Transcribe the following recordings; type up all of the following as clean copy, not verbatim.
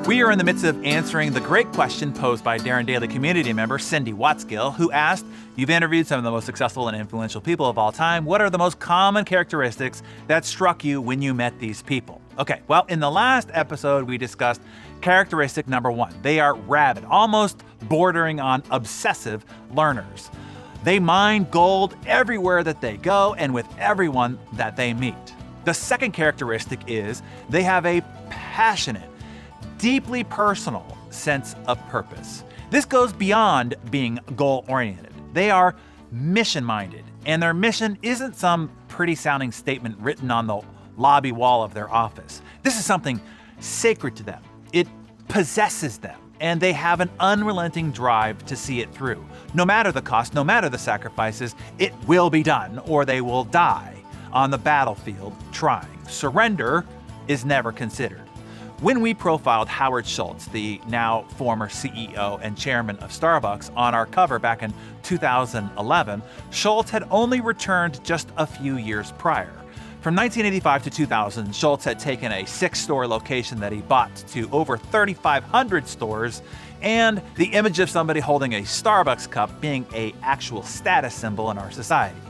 We are in the midst of answering the great question posed by Darren Daily community member Cindy Watsgill, who asked, you've interviewed some of the most successful and influential people of all time. What are the most common characteristics that struck you when you met these people? Okay, well, in the last episode, we discussed characteristic number 1. They are rabid, almost bordering on obsessive learners. They mine gold everywhere that they go and with everyone that they meet. The second characteristic is they have a passionate, deeply personal sense of purpose. This goes beyond being goal-oriented. They are mission-minded, and their mission isn't some pretty-sounding statement written on the lobby wall of their office. This is something sacred to them. It possesses them, and they have an unrelenting drive to see it through. No matter the cost, no matter the sacrifices, it will be done, or they will die on the battlefield trying. Surrender is never considered. When we profiled Howard Schultz, the now former CEO and chairman of Starbucks, on our cover back in 2011, Schultz had only returned just a few years prior. From 1985 to 2000, Schultz had taken a 6-store location that he bought to over 3,500 stores, and the image of somebody holding a Starbucks cup being an actual status symbol in our society.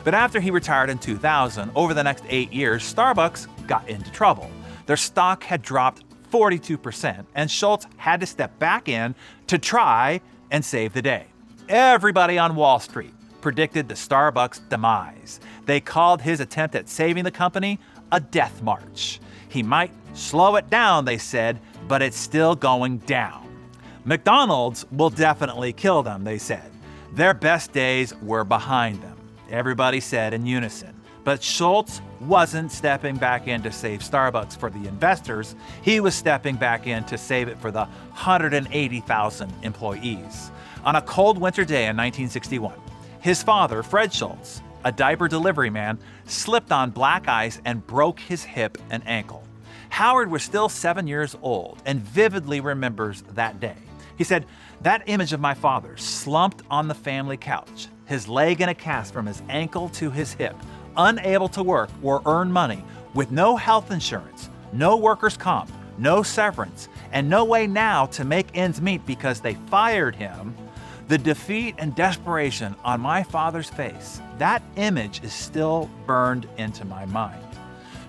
But after he retired in 2000, over the next 8 years, Starbucks got into trouble. Their stock had dropped 42%, and Schultz had to step back in to try and save the day. Everybody on Wall Street predicted the Starbucks demise. They called his attempt at saving the company a death march. He might slow it down, they said, but it's still going down. McDonald's will definitely kill them, they said. Their best days were behind them, everybody said in unison. But Schultz wasn't stepping back in to save Starbucks for the investors. He was stepping back in to save it for the 180,000 employees. On a cold winter day in 1961, his father, Fred Schultz, a diaper delivery man, slipped on black ice and broke his hip and ankle. Howard was still 7 years old and vividly remembers that day. He said, "That image of my father slumped on the family couch, his leg in a cast from his ankle to his hip, unable to work or earn money, with no health insurance, no workers' comp, no severance, and no way now to make ends meet because they fired him. The defeat and desperation on my father's face, that image is still burned into my mind."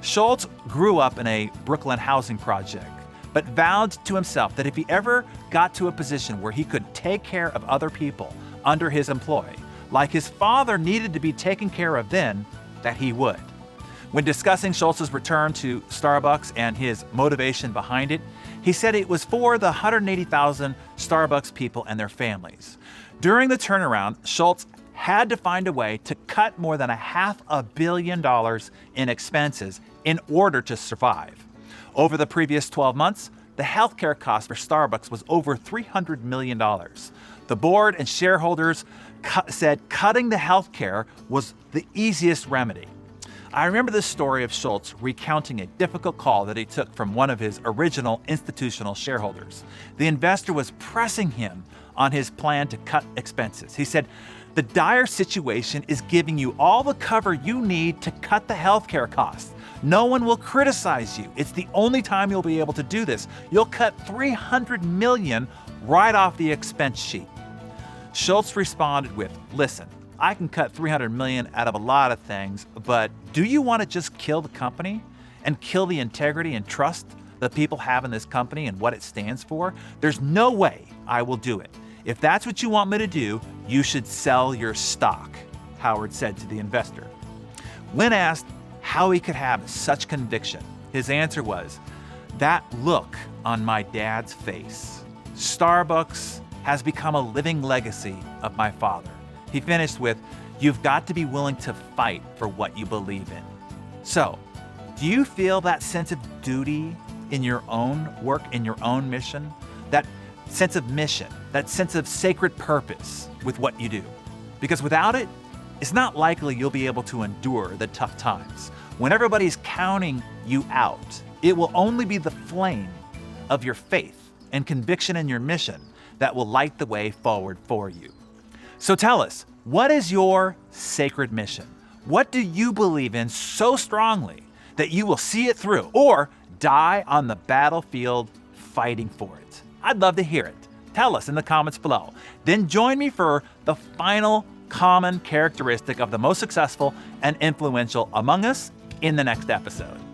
Schultz grew up in a Brooklyn housing project, but vowed to himself that if he ever got to a position where he could take care of other people under his employ, like his father needed to be taken care of then, that he would. When discussing Schultz's return to Starbucks and his motivation behind it, he said it was for the 180,000 Starbucks people and their families. During the turnaround, Schultz had to find a way to cut more than $500 million in expenses in order to survive. Over the previous 12 months, the healthcare cost for Starbucks was over $300 million. The board and shareholders said cutting the healthcare was the easiest remedy. I remember the story of Schultz recounting a difficult call that he took from one of his original institutional shareholders. The investor was pressing him on his plan to cut expenses. He said, "The dire situation is giving you all the cover you need to cut the healthcare costs. No one will criticize you. It's the only time you'll be able to do this. You'll cut $300 million right off the expense sheet." Schultz responded with, "Listen, I can cut $300 million out of a lot of things, but do you want to just kill the company and kill the integrity and trust that people have in this company and what it stands for? There's no way I will do it. If that's what you want me to do, you should sell your stock," Howard said to the investor. When asked how he could have such conviction, his answer was, "That look on my dad's face. Starbucks has become a living legacy of my father." He finished with, "You've got to be willing to fight for what you believe in." So, do you feel that sense of duty in your own work, in your own mission? That sense of mission, that sense of sacred purpose with what you do? Because without it, it's not likely you'll be able to endure the tough times. When everybody's counting you out, it will only be the flame of your faith and conviction in your mission that will light the way forward for you. So tell us, what is your sacred mission? What do you believe in so strongly that you will see it through or die on the battlefield fighting for it? I'd love to hear it. Tell us in the comments below. Then join me for the final common characteristic of the most successful and influential among us in the next episode.